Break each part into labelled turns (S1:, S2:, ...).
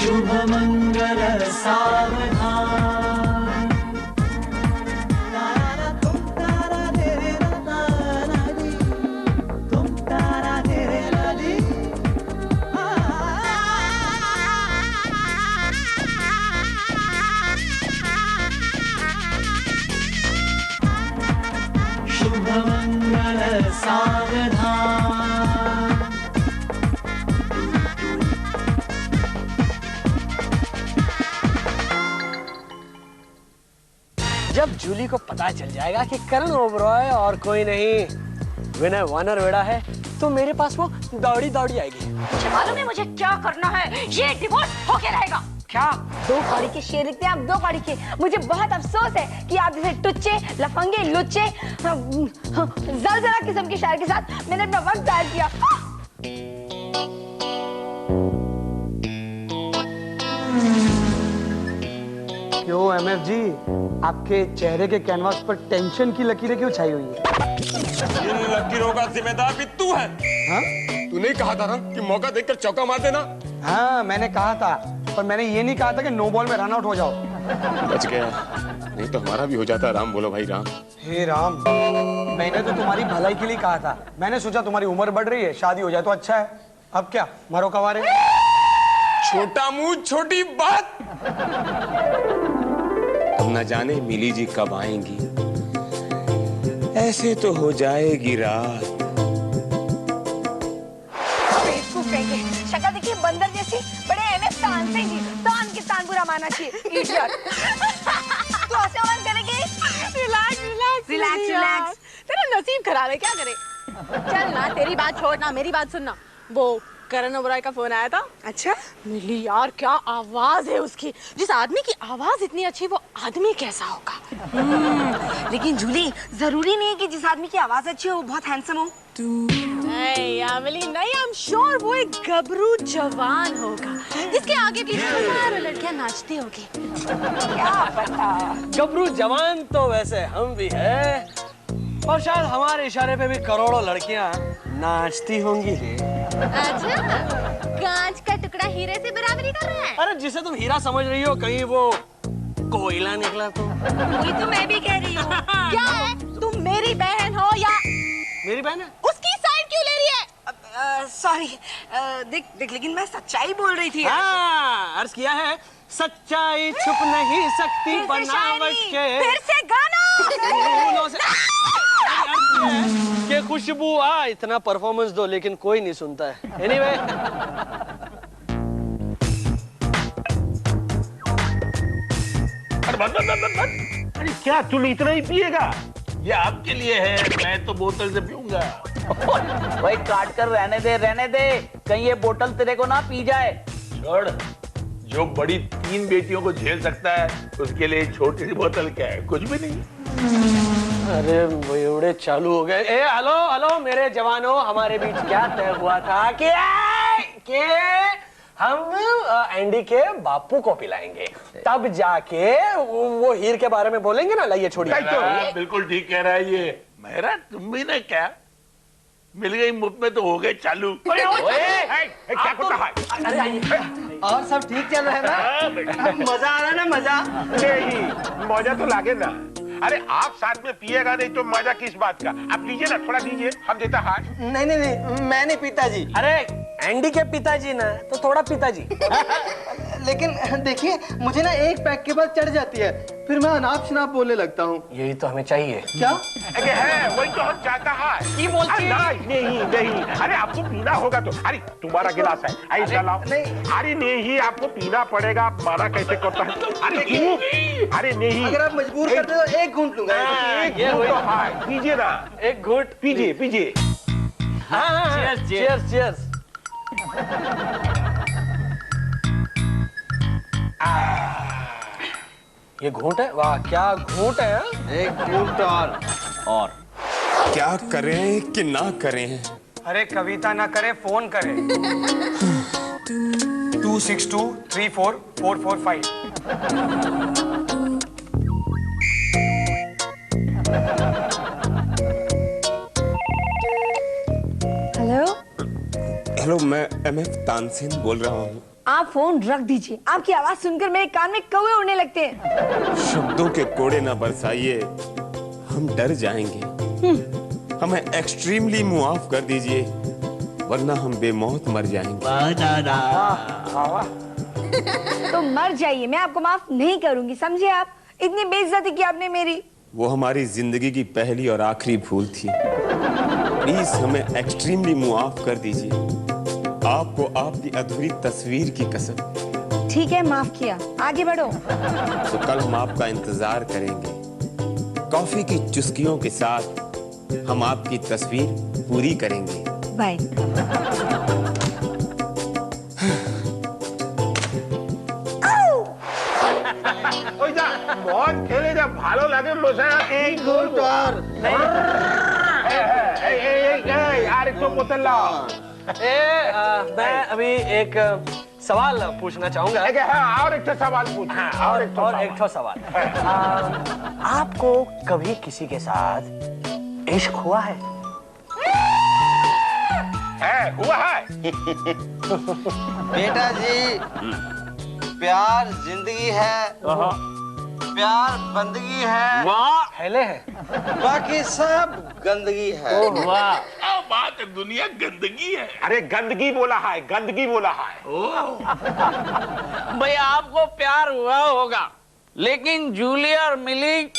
S1: शुभ मंगल सावधान। शुभ मंगल सावधान।
S2: जब जूली को पता चल जाएगा कि करण ओबरॉय और कोई नहीं विनय वानरवेड़ा है, तो मेरे पास वो दौड़ी दौड़ी आएगी।
S3: मुझे मालूम है मुझे क्या करना है, ये डिवोर्स होके रहेगा।
S2: क्या?
S3: 2 कौड़ी के शेर लिखते हैं आप, 2 कौड़ी के। मुझे बहुत अफसोस है कि आप जैसे टुच्चे, लफंगे, लुच्चे, जलजला किस्म के शायर के साथ मैंने अपना वक्त जाया किया।
S2: क्यों MF जी, आपके चेहरे के कैनवास पर टेंशन की लकीरें क्यों छाई हुई है?
S4: इन लकीरों का जिम्मेदार भी तू है।
S2: हाँ?
S4: तूने कहा था ना कि मौका देखकर चौका मार देना।
S2: हाँ, मैंने कहा था, पर मैंने ये नहीं कहा था कि नो बॉल में रन आउट हो जाओ।
S4: बच गया, नहीं तो हमारा भी हो जाता। राम बोलो भाई राम।
S2: हे राम, मैंने तो तुम्हारी भलाई के लिए कहा था। मैंने सोचा तुम्हारी उम्र बढ़ रही है, शादी हो जाए तो अच्छा है। अब क्या मरो कवारे।
S4: छोटा मुंह छोटी बात। अब न जाने मिली जी कब आएंगी, ऐसे तो हो जाएगी रात।
S3: शक्ल देखिए बंदर जैसी, बड़े MF तानसेन जी, तान के तान बुरा माना चाहिए। इडियट। तू ऐसे ऑन करेगी? रिलैक्स।
S5: तेरा नसीब खराब है, क्या करे। चल ना, तेरी बात छोड़ ना, मेरी बात सुनना। वो करण ओबरॉय का फोन आया था।
S3: अच्छा?
S5: मिली यार, क्या आवाज है उसकी। जिस आदमी की आवाज इतनी अच्छी, वो आदमी कैसा होगा।
S3: लेकिन जूली, जरूरी नहीं है कि जिस आदमी की आवाज अच्छी हो वो बहुत हैंडसम हो।
S5: नहीं अमली, नहीं, आई एम श्योर वो एक गबरू जवान होगा जिसके आगे भी हजारों लड़कियां नाचती होगी।
S3: क्या पता।
S2: गबरू जवान तो वैसे हम भी है, और शायद हमारे इशारे पे भी करोड़ों लड़कियां नाचती होंगी।
S5: अच्छा, कांच का टुकड़ा हीरे से बराबरी कर रहा है।
S2: अरे जिसे तुम हीरा समझ रही हो, कहीं वो कोयला निकला तो।
S3: वही तो मैं भी कह रही हूँ।
S5: क्या है, तुम मेरी बहन हो या
S2: मेरी बहन है?
S5: उसकी साइड क्यों ले रही है?
S3: सॉरी, देख लेकिन मैं सच्चाई बोल रही थी।
S2: हाँ, अर्ज किया है, सच्चाई छुप नहीं सकती बनावट के।
S3: फिर से गाना।
S2: के खुशबू आ, इतना परफॉर्मेंस दो, लेकिन कोई नहीं सुनता है। एनीवे,
S6: अरे क्या तू इतना ही पिएगा? ये आपके लिए है, मैं तो बोतल से पीऊंगा।
S7: भाई काट कर रहने दे, कहीं ये बोतल तेरे को ना पी जाए।
S6: छोड़, जो बड़ी 3 बेटियों को झेल सकता है उसके लिए छोटी सी बोतल क्या है, कुछ भी नहीं।
S2: अरे बड़े चालू हो गए। ए हेलो मेरे जवानों, हमारे बीच क्या तय हुआ था कि हम एंडी के बापू को पिलाएंगे, तब जाके वो हीर के बारे में बोलेंगे ना। लाइए छोड़िए।
S6: बिल्कुल ठीक कह रहा है ये। मेरा तुम भी ना क्या मिल गई मुफ्त में तो हो गए चालू। क्या करता है?
S2: अरे आइए। और सब ठीक चल रहा है ना? मजा आ रहा है ना? मजा
S6: नहीं, मजा तो लागे ना। अरे आप साथ में पिएगा नहीं तो मजा किस बात का। आप लीजिए ना, थोड़ा दीजिए, हम देता हाथ।
S2: नहीं, मैं नहीं पिताजी। अरे एंडी के पिताजी ना, तो थोड़ा पिताजी।
S8: लेकिन देखिए, मुझे ना एक पैक के बाद चढ़ जाती है, फिर मैं अनाप शनाप बोलने लगता हूँ।
S2: यही तो हमें चाहिए।
S8: क्या?
S6: अरे है, वही तो हम चाहता है। नहीं, अरे आपको पीना होगा तो। अरे तुम्हारा गिलास है, ऐसा लाओ। अरे नहीं, आपको पीना पड़ेगा। आप माना कैसे करता है? अरे नहीं,
S8: अगर आप मजबूर करते हो एक घूंट लूंगा।
S6: पीजिए ना,
S2: एक घूंट
S6: पीजिए।
S2: चीयर्स। ये घूंट है? वाह, क्या घूंट है।
S8: एक घूंट
S7: और
S4: क्या करें कि ना करें?
S2: अरे कविता ना करे, फोन करे। 262344445।
S3: हेलो,
S4: हेलो, मैं MF तानसेन बोल रहा हूँ।
S3: आप फोन रख दीजिए। आपकी आवाज सुनकर मेरे कान में कौवे उड़ने लगते हैं।
S4: शब्दों के कोड़े ना बरसाइए, हम डर जाएंगे। हमें एक्सट्रीमली मुआफ कर दीजिए, वरना हम बेमौत मर जाएंगे।
S3: तो मर जाइए, मैं आपको माफ नहीं करूंगी, समझे आप? इतनी बेइज्जती की आपने मेरी।
S4: वो हमारी जिंदगी की पहली और आखिरी भूल थी। प्लीज हमें एक्सट्रीमली मुआफ कर दीजिए, आपको आपकी अधूरी तस्वीर की कसम।
S3: ठीक है, माफ किया, आगे बढ़ो।
S4: तो कल हम आपका इंतजार करेंगे। कॉफी की चुस्कियों के साथ हम आपकी तस्वीर पूरी करेंगे।
S3: बाय।
S6: ওই যা মদ খেলে যা ভালো লাগে মশাই। এই গোল তো আর আর একটু বোতল লাও।
S2: मैं अभी एक सवाल पूछना चाहूंगा।
S6: और एक सवाल पूछ। और एक
S2: सवाल। आपको कभी किसी के साथ इश्क हुआ है?
S6: हुआ है।
S8: बेटा जी, प्यार जिंदगी है, प्यार बंदगी है,
S2: पहले है,
S8: बाकी सब गंदगी है।
S2: वाह,
S6: क्या बात है, दुनिया गंदगी है। अरे गंदगी बोला है, गंदगी बोला है।
S7: भाई आपको प्यार हुआ होगा, लेकिन जूलियट और मिली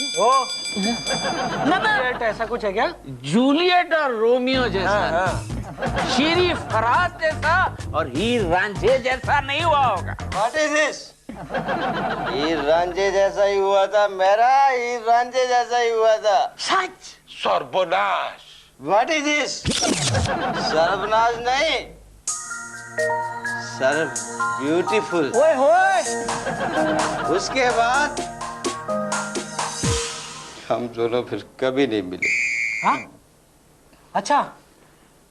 S2: ऐसा कुछ है क्या?
S7: जूलियट और रोमियो जैसा, शीरी फरहाद जैसा और हीर रांझे जैसा नहीं हुआ होगा।
S8: What is this? हीर रांझे जैसा ही हुआ था, मेरा हीर रांझे जैसा ही हुआ था।
S6: सच? सर्वनाश।
S8: What is this? सर्वनाश नहीं, सर्व ब्यूटीफुल।
S2: ओए होए,
S8: उसके बाद हम दोनों फिर कभी नहीं मिले।
S2: हाँ? अच्छा,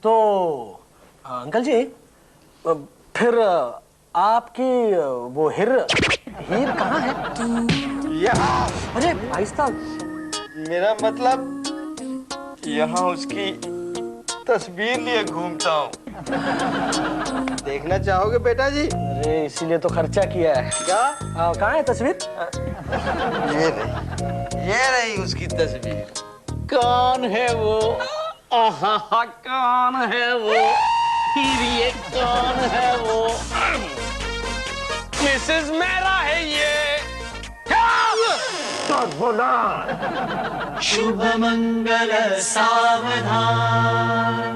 S2: तो अंकल जी, फिर आपकी वो हीर कहाँ है?
S8: यहाँ।
S2: अरे भाई साहब,
S8: मेरा मतलब यहाँ उसकी तस्वीर लिए घूमता हूँ। देखना चाहोगे बेटा जी?
S2: अरे इसीलिए तो खर्चा किया है।
S8: क्या?
S2: कहाँ है तस्वीर?
S8: ये रही उसकी तस्वीर।
S7: कौन है वो? कौन है वो? ये कौन है वो?
S2: मिसेस मेरा है ये।
S1: शुभ मंगल सावधान।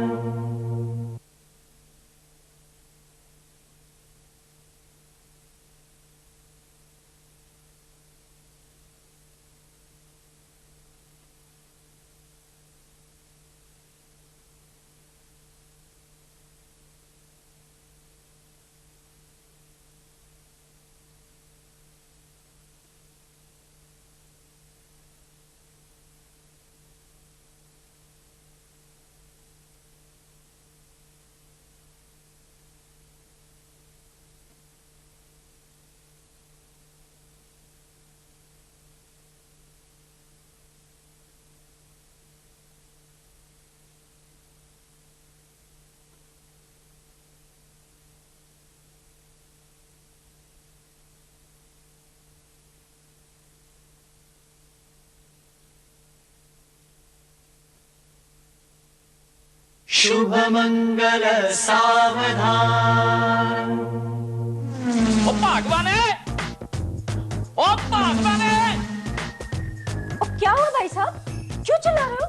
S1: शुभ मंगल सावधान।
S7: ओ भगवान है, ओ भगवान है।
S5: क्या हुआ भाई साहब, क्यों चिल्ला रहे हो?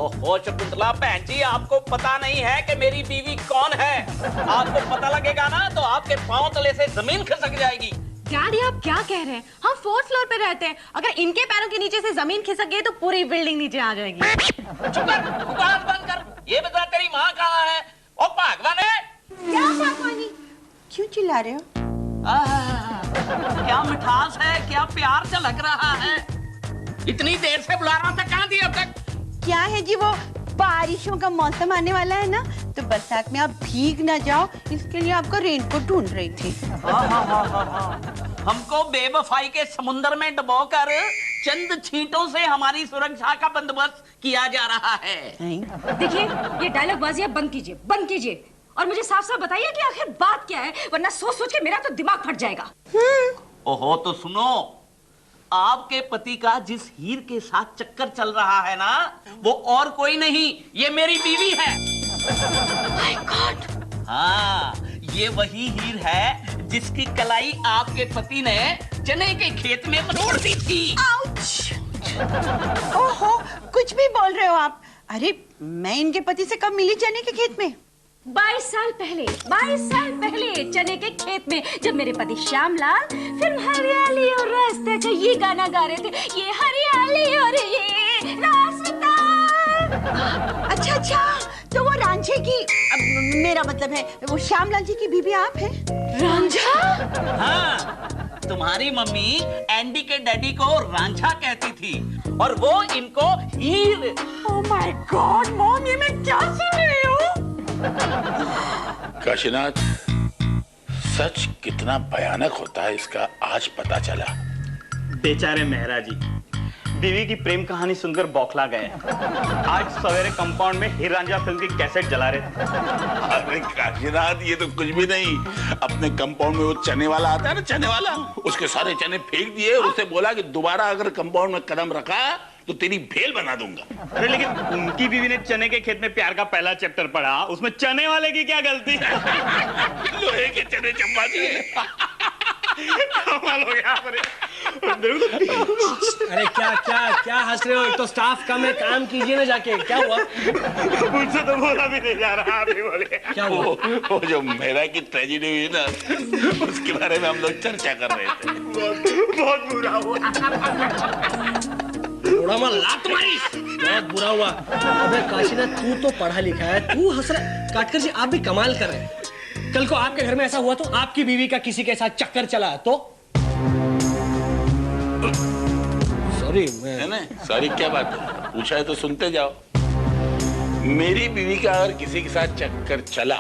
S7: ओहो शकुंतला बहन जी, आपको पता नहीं है कि मेरी बीवी कौन है? आपको पता लगेगा ना तो आपके पांव तले से जमीन खिसक जाएगी।
S5: डैडी आप क्या कह रहे हैं? हम 4th फ्लोर पे रहते हैं, अगर इनके पैरों के नीचे से जमीन खिसक गई तो पूरी बिल्डिंग नीचे आ जाएगी।
S7: चुप कर, बकवास बंद कर। ये बता तेरी माँ कहाँ है? ओ भगवान है।
S5: क्या भगवानी?
S9: क्यों चिल्ला रहे हो?
S7: क्या मिठास है, क्या प्यार झलक रहा है। इतनी देर से बुला रहा था, कहाँ थी अब तक?
S9: क्या है जी, वो बारिशों का मौसम आने वाला है ना, तो बरसात में आप भीग ना जाओ, इसके लिए आपका रेनकोट ढूंढ रही थी।
S7: हमको बेवफाई के समुंदर में डुबोकर चंद छींटों से हमारी सुरक्षा का बंदोबस्त किया जा रहा है।
S5: देखिए, ये डायलॉग बाजी आप बंद कीजिए, बंद कीजिए।
S10: और मुझे साफ साफ बताइए कि आखिर बात क्या है, वरना सोच सोच के मेरा तो दिमाग फट जाएगा।
S7: ओहो, तो सुनो, आपके पति का जिस हीर के साथ चक्कर चल रहा है ना, वो और कोई नहीं, ये मेरी बीवी है।
S10: My God!
S7: हाँ, ये वही हीर है जिसकी कलाई आपके पति ने चने के खेत में मरोड़ दी थी।
S9: ओहो, कुछ भी बोल रहे हो आप। अरे मैं इनके पति से कब मिली चने के खेत में?
S10: 22 साल पहले चने के खेत में, जब मेरे पति श्यामलाल फिल्म हरियाली और रास्ते का ये गाना गा रहे थे, ये हरियाली और ये रास्ता।
S9: अच्छा अच्छा, तो वो रांझे की, मेरा मतलब है वो श्यामलाल जी की बीवी आप हैं?
S10: रांझा?
S7: हाँ, तुम्हारी मम्मी एंडी के डैडी को रांझा कहती थी और वो इनको हीर।
S10: ओह माय गॉड मॉम, ये मैं क्या सुन रही हूँ?
S11: काशीनाथ, सच कितना भयानक होता है इसका आज पता चला।
S12: बेचारे मेहरा जी बीवी की प्रेम कहानी सुनकर बौखला गए। आज सवेरे कंपाउंड में हीर रांझा फिल्म की कैसेट जला रहे थे।
S11: अरे काशीनाथ, ये तो कुछ भी नहीं। अपने कंपाउंड में वो चने वाला आता है ना, चने वाला, उसके सारे चने फेंक दिए और उसे बोला कि दोबारा अगर कंपाउंड में कदम रखा तो तेरी भेल बना दूंगा।
S12: अरे लेकिन उनकी बीवी ने चने के खेत में प्यार का पहला चैप्टर पढ़ा, उसमें चने वाले की क्या गलती?
S11: लोहे के चने चंपा दिए।
S12: कमाल हो गया।
S2: अरे क्या क्या क्या हंस रहे हो? एक तो स्टाफ कम है, काम कीजिए ना जाके। क्या हुआ?
S12: मुझसे तो बोला भी नहीं जा रहा, आप ही बोले।
S2: क्या हुआ?
S11: वो जो मेरा की ट्रेजेडी हुई ना, उसके बारे में हम लोग चर्चा कर रहे थे।
S12: बहुत बुरा हुआ।
S2: थोड़ा मैं लात मारी, बहुत बुरा हुआ। अबे काशीनाथ, तू तो पढ़ा लिखा है, तू हंस रहा। काटकर जी आप भी कमाल कर रहे हैं। कल को आपके घर में ऐसा हुआ तो, आपकी बीवी का किसी के साथ चक्कर चला तो? सॉरी
S11: नहीं, सॉरी क्या बात है? पूछा है तो सुनते जाओ। मेरी बीवी का अगर किसी के साथ चक्कर चला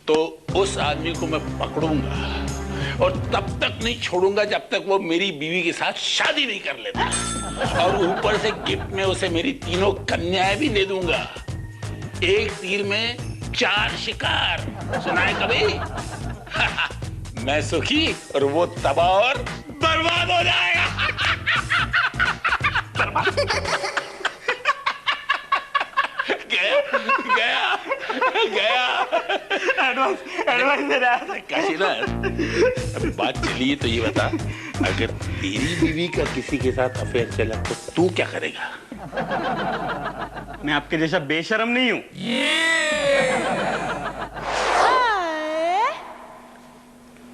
S11: तो उस आदमी को मैं पकड़ूंगा और तब तक नहीं छोड़ूंगा जब तक वो मेरी बीवी के साथ शादी नहीं कर लेता। और ऊपर से गिफ्ट में उसे मेरी तीनों कन्याएं भी दे दूंगा। एक तीर में 4 शिकार। सुना है कभी? मैं सुखी और वो तबाह और बर्बाद हो जाएगा। गया
S12: एडवांस दे रहा था।
S11: काशीनाथ, बात चली तो ये बता, अगर तेरी बीवी का किसी के साथ अफेयर चला तो तू क्या करेगा?
S12: मैं आपके जैसा बेशर्म नहीं हूँ।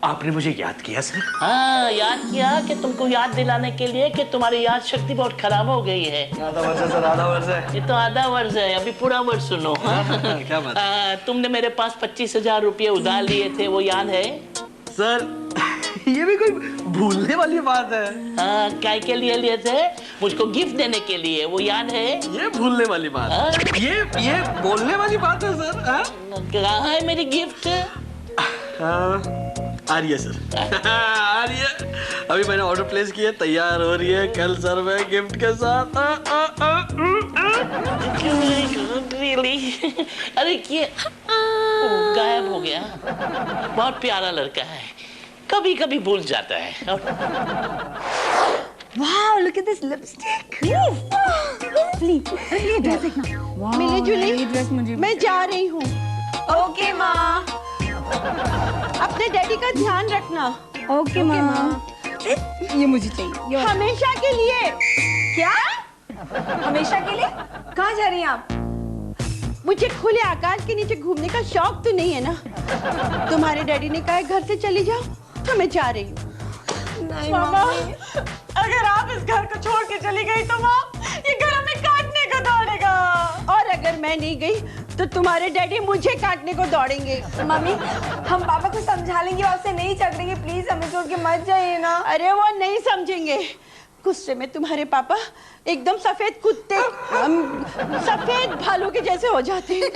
S12: आपने मुझे याद किया सर?
S7: हाँ, याद किया कि तुमको याद दिलाने के लिए कि तुम्हारी याद शक्ति बहुत खराब हो गई है।
S2: आधा वर्ष है सर, आधा वर्ष है।
S7: ये तो आधा वर्ष है, अभी पूरा वर्ष सुनो।
S2: क्या बात?
S7: तुमने मेरे पास 25,000 रुपये उधार लिए थे, वो याद है?
S2: सर ये भी कोई भूलने वाली बात है?
S7: हाँ, काय के लिए लिए थे? मुझको गिफ्ट देने के लिए, वो याद है?
S2: ये भूलने वाली बात है? ये बोलने वाली बात है सर?
S7: कहाँ है मेरी गिफ्ट?
S2: आ रही है सर। आ रही है। अभी मैंने ऑर्डर प्लेस किया, तैयार हो रही है। कल सर मैं गिफ्ट के साथ।
S7: Really? अरे ये गायब हो गया। बहुत प्यारा लड़का है, कभी कभी भूल जाता है।
S3: Wow, look at this lipstick. ये ड्रेस देखना।
S9: मिली जुली, मैं जा रही हूँ।
S3: ओके माँ।
S9: अपने डैडी का ध्यान रखना।
S3: ओके माँ। ये मुझे चाहिए,
S9: हमेशा के लिए।
S3: क्या? हमेशा के लिए? कहाँ जा रही हैं आप?
S9: मुझे खुले आकाश के नीचे घूमने का शौक तो नहीं है ना। तुम्हारे डैडी ने कहा घर से चली जाओ, तो मैं जा रही हूँ।
S3: नहीं
S10: मामा, अगर आप इस घर को छोड़ के चली गई तो माँ, ये घर हमें काटने को दौड़ेगा।
S9: और अगर मैं नहीं गई तो तुम्हारे डैडी मुझे काटने को दौड़ेंगे।
S3: मम्मी, हम पापा को समझा लेंगे, आपसे नहीं झगड़ेंगे। प्लीज हमें छोड़ के मत जाइए ना।
S9: अरे वो नहीं समझेंगे। गुस्से में तुम्हारे पापा एकदम सफेद कुत्ते, सफेद भालू के जैसे हो जाते हैं।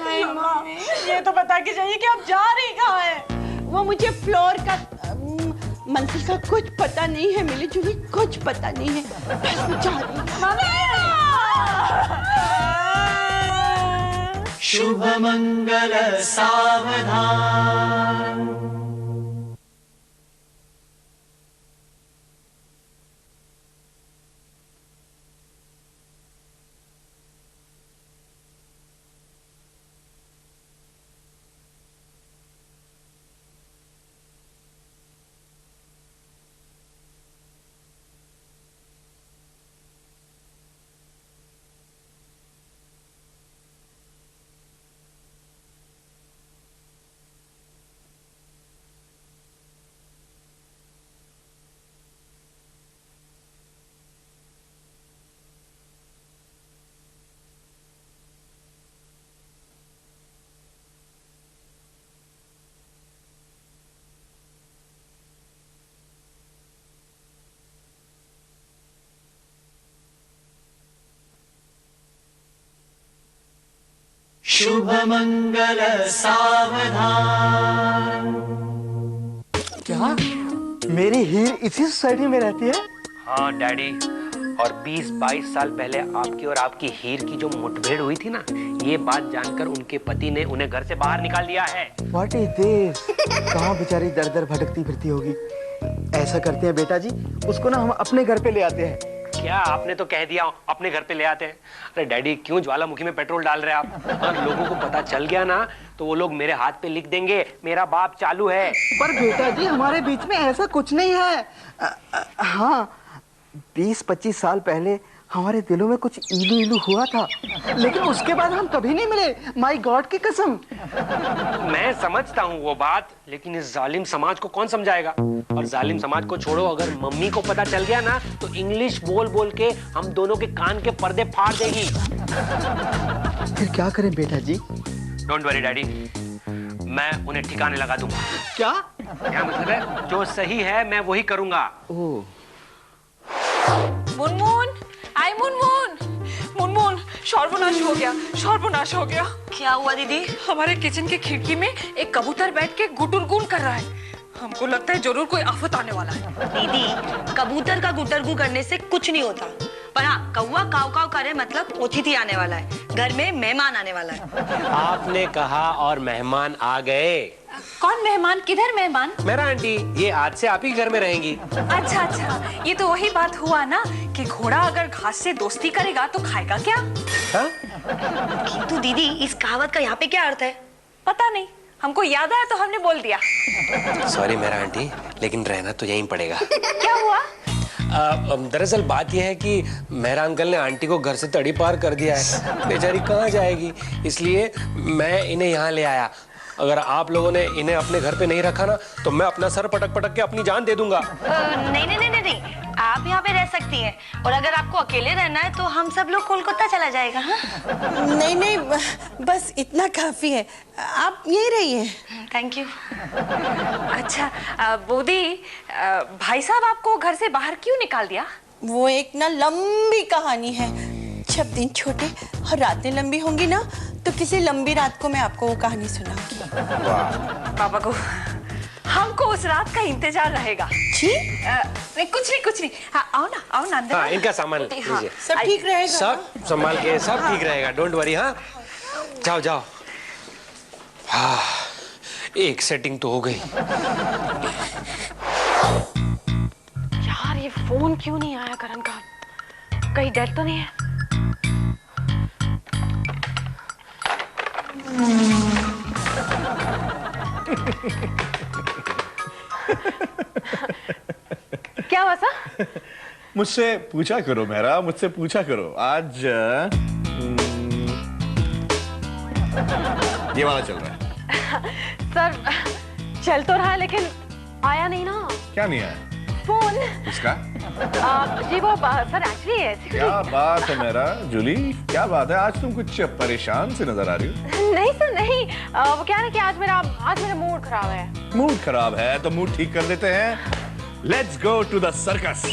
S10: नहीं मम्मी, ये तो बता के जाइए कि आप जा रही कहाँ हैं?
S9: वो मुझे फ्लोर का मंजिल का कुछ पता नहीं है मिली जुली, कुछ पता नहीं है। बस मैं जा रही हूँ।
S1: शुभ मंगल सावधान। शुभ मंगल सावधान।
S8: क्या मेरी हीर इसी सोसाइटी में रहती है?
S2: हाँ डैडी, और 20-22 साल पहले आपकी और आपकी हीर की जो मुठभेड़ हुई थी ना, ये बात जानकर उनके पति ने उन्हें घर से बाहर निकाल दिया है।
S8: What is this? कहाँ बेचारी दर दर भटकती फिरती होगी। ऐसा करते हैं बेटा जी, उसको ना हम अपने घर पे ले आते हैं।
S2: क्या आपने तो कह दिया अपने घर पे ले आते हैं। अरे डैडी, क्यों ज्वालामुखी में पेट्रोल डाल रहे हैं आप? अगर लोगों को पता चल गया ना तो वो लोग मेरे हाथ पे लिख देंगे मेरा बाप चालू है।
S8: पर बेटा जी, हमारे बीच में ऐसा कुछ नहीं है। हाँ, 20-25 साल पहले हमारे दिलों में कुछ इलू इलू हुआ था, लेकिन उसके बाद हम कभी नहीं मिले, माय गॉड की कसम।
S2: मैं समझता हूँ वो बात, लेकिन इस जालिम समाज को कौन समझाएगा? और जालिम समाज को छोड़ो, अगर मम्मी को पता चल गया ना तो इंग्लिश बोल बोल के हम दोनों के कान के पर्दे फाड़ देगी।
S8: फिर क्या करें बेटा जी?
S2: डोंट वरी डैडी, मैं उन्हें ठिकाने लगा दूंगा।
S8: क्या
S2: मतलब है? जो सही है मैं वही करूंगा।
S5: मुनमुन, आई मुनमुन, मुनमुन, सर्वनाश हो गया, सर्वनाश हो गया।
S3: क्या हुआ दीदी?
S5: हमारे किचन की खिड़की में एक कबूतर बैठ के गुटुरगुन कर रहा है। हमको लगता है जरूर कोई आफत आने वाला है।
S3: दीदी, कबूतर का गुटरगु करने से कुछ नहीं होता, पर हाँ, कौवा काव काव करे मतलब अतिथि आने वाला है, घर में मेहमान आने वाला है।
S2: आपने कहा और मेहमान आ गए।
S10: कौन मेहमान? किधर मेहमान?
S2: मेरा आंटी, ये आज से आप ही घर में रहेंगी।
S5: अच्छा अच्छा, ये तो वही बात हुआ ना कि घोड़ा अगर घास से दोस्ती करेगा तो खाएगा क्या?
S3: किंतु दीदी, इस कहावत का यहाँ पे क्या अर्थ है?
S5: पता नहीं, हमको याद आया तो हमने बोल दिया।
S2: सॉरी मेरा आंटी, लेकिन रहना तो यहीं पड़ेगा।
S5: क्या हुआ?
S2: दरअसल बात यह है कि मेरा अंकल ने आंटी को घर से तड़ी पार कर दिया है। बेचारी कहाँ जाएगी, इसलिए मैं इन्हें यहाँ ले आया। अगर आप लोगों ने इन्हें अपने घर पे नहीं रखा ना तो मैं अपना सर पटक पटक के अपनी जान दे दूंगा।
S3: नहीं नहीं नहीं नहीं, आप यहाँ पे रह सकती हैं, और अगर आपको अकेले रहना है तो हम सब लोग कोलकाता चला जाएगा। हाँ?
S9: नहीं नहीं, बस इतना काफी है, आप यहीं रहिए।
S3: Thank you.
S5: अच्छा बोदी, भाई साहब आपको घर से बाहर क्यों निकाल दिया?
S9: वो एक ना लंबी कहानी है। जब दिन छोटे और रातें लंबी होंगी ना तो किसी लंबी रात को मैं आपको वो कहानी सुनाऊंगी।
S5: पापा को, हमको उस रात का इंतजार रहेगा।
S9: जी?
S5: नहीं कुछ नहीं। हाँ, आओ ना अंदर।
S2: हाँ, इनका सामान लीजिए।
S9: सब ठीक रहेगा?
S2: सब संभाल के, सब ठीक रहेगा, डोंट वरी। हाँ, जाओ। हाँ, एक सेटिंग तो हो गई।
S5: यार, ये फोन क्यों नहीं आया करण का? कहीं डेड तो नहीं है? क्या हुआ सर?
S13: मुझसे पूछा करो मेहरा, मुझसे पूछा करो। आज ये वाला चल रहा है।
S5: सर चल तो रहा है लेकिन आया नहीं ना।
S13: क्या नहीं आया?
S5: फोन।
S13: किसका?
S5: जी वो सर एक्चुअली
S13: क्या बात है मेरा जूली, क्या बात है? आज तुम कुछ परेशान से नजर आ रही हो।
S5: नहीं सर नहीं, वो क्या है कि आज मेरा मूड खराब है।
S13: मूड खराब है तो मूड ठीक कर देते हैं। Let's go to the circus.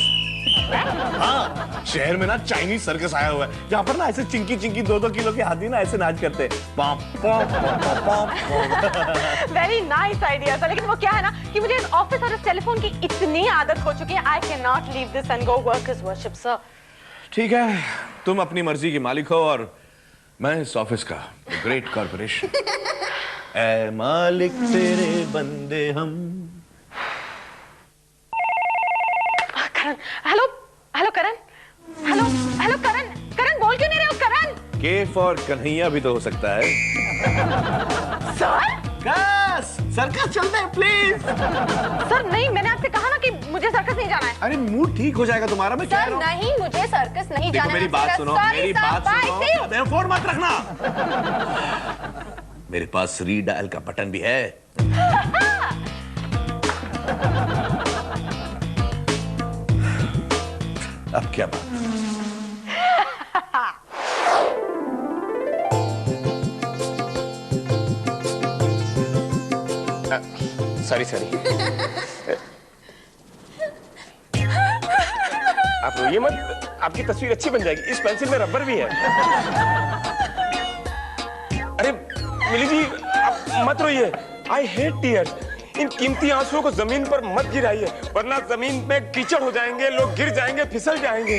S13: हाँ, शहर में ना चाइनीज सर्कस आया हुआ है, जहाँ पर ना ऐसे चिंकी 2-2 किलो के हाथी ना ऐसे नाच करते हैं।
S5: वेरी नाइस आइडिया सर, लेकिन वो क्या है ना कि मुझे इस ऑफिस और इस टेलीफोन की इतनी आदत हो चुकी है, I can not leave this and go workers worship sir.
S13: ठीक है, तुम अपनी मर्जी की मालिक हो और मैं इस ऑफिस का ग्रेट कॉर्पोरेशन ऐ मालिक तेरे बंदे हम।
S5: करण, हेलो हेलो करण, हेलो हेलो करण, करण बोल क्यों नहीं रहे हो करण?
S13: के फॉर कन्हैया भी तो हो सकता है।
S5: सर
S13: सर्कस चलते हैं प्लीज।
S5: सर नहीं, मैंने आपसे कहा ना कि मुझे सर्कस नहीं जाना है।
S13: अरे मूड ठीक हो जाएगा तुम्हारा, मैं कह
S5: सर
S13: रहा हूँ।
S5: नहीं, मुझे सर्कस नहीं
S13: देखो
S5: जाना है।
S13: मेरी बात सुनो, मेरी बात सुनो। अबे फोन मत रखना। मेरे पास रीडायल का बटन भी है। अब क्या बात?
S4: सॉरी आप रोइए मत, आपकी तस्वीर अच्छी बन जाएगी। इस पेंसिल में रबर भी है। अरे मिली जी आप मत रोइए। I hate tears. इन कीमती आंसुओं को जमीन पर मत गिराइए, वरना जमीन में कीचड़ हो जाएंगे, लोग गिर जाएंगे, फिसल जाएंगे।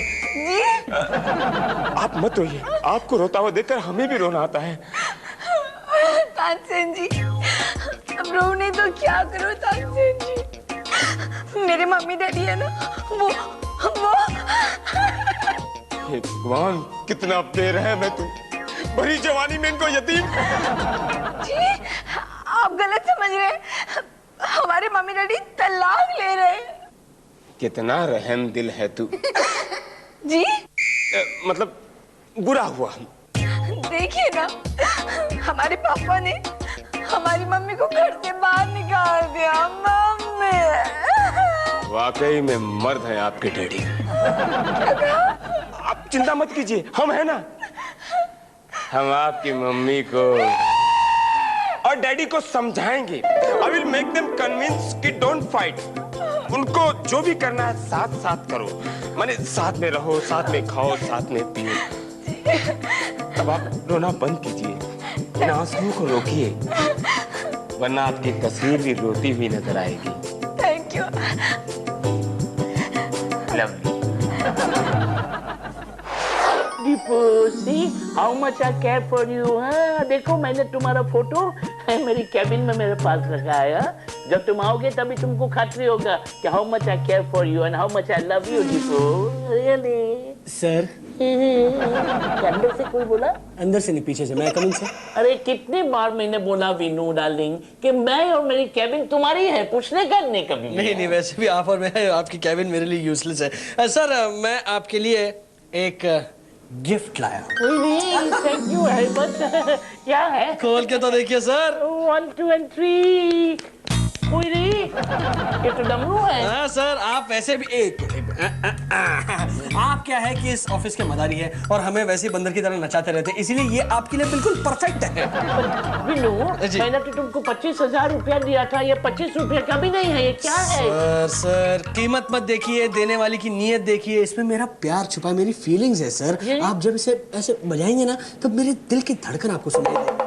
S4: आप मत रोइए, आपको रोता हुआ देखकर हमें भी रोना आता है।
S3: तानसेन जी, अब रो नहीं तो क्या करो तानसेन जी? मेरे मम्मी डैडी है ना, वो
S4: हे भगवान, कितना बेरहम है तू। भरी जवानी में इनको यतीम।
S3: जी आप गलत समझ रहे हैं, हमारे मम्मी डैडी तलाक ले रहे हैं।
S4: कितना रहम दिल है तू।
S3: जी
S4: मतलब बुरा हुआ।
S3: देखिए ना, हमारे पापा ने हमारी मम्मी को घर से बाहर निकाल दिया। मम्मी
S4: वाकई में मर्द हैं आपके डैडी। आप चिंता मत कीजिए, हम हैं ना। हम आपकी मम्मी को और डैडी को समझाएंगे। I will make them convince कि डोंट फाइट। उनको जो भी करना है साथ साथ करो, माने साथ में रहो, साथ में खाओ, साथ में पियो। अब आप रोना बंद कीजिए, इन आंसुओं को रोकिए, वरना आपकी तस्वीर भी रोती हुई नजर आएगी।
S3: Thank you.
S7: See how much I care for you, हाँ? देखो मैंने तुम्हारा फोटो मेरी कैबिन में मेरे पास रखा है। जब तुम आओगे तभी तुमको खात्री होगा कि how much I care for you and how much I love you, Deepu. Really?
S2: Sir
S7: अंदर से कोई बोला?
S2: अंदर से नहीं, पीछे से। मैं कमिंग सर।
S7: अरे कितनी बार मैंने बोला वीनू डार्लिंग कि मैं और मेरी कैबिन तुम्हारी है, पूछने का नहीं कभी।
S2: नहीं, वैसे भी आप और मैं, आपकी कैबिन मेरे लिए यूजलेस है। सर मैं आपके लिए एक गिफ्ट लाया।
S7: Thank you very much. क्या है?
S2: खोल के तो देखिए सर।
S7: 1 2 and 3। ये तो डमरू है।
S2: हाँ सर, आप वैसे भी आप क्या है कि इस ऑफिस के मदारी है और हमें वैसे ही बंदर की तरह नचाते रहते हैं, इसीलिए ये आपके लिए बिल्कुल परफेक्ट है।
S7: विनू, मैंने तो तुमको 25,000 रुपया दिया था, ये 25 रुपया का भी नहीं है। ये क्या है?
S2: सर कीमत मत देखिए, देने वाले की नीयत देखिए। इसमें मेरा प्यार छुपा है, मेरी फीलिंग्स है सर। आप जब इसे ऐसे बजाएंगे ना, तब मेरे दिल की धड़कन आपको सुनाई देगी।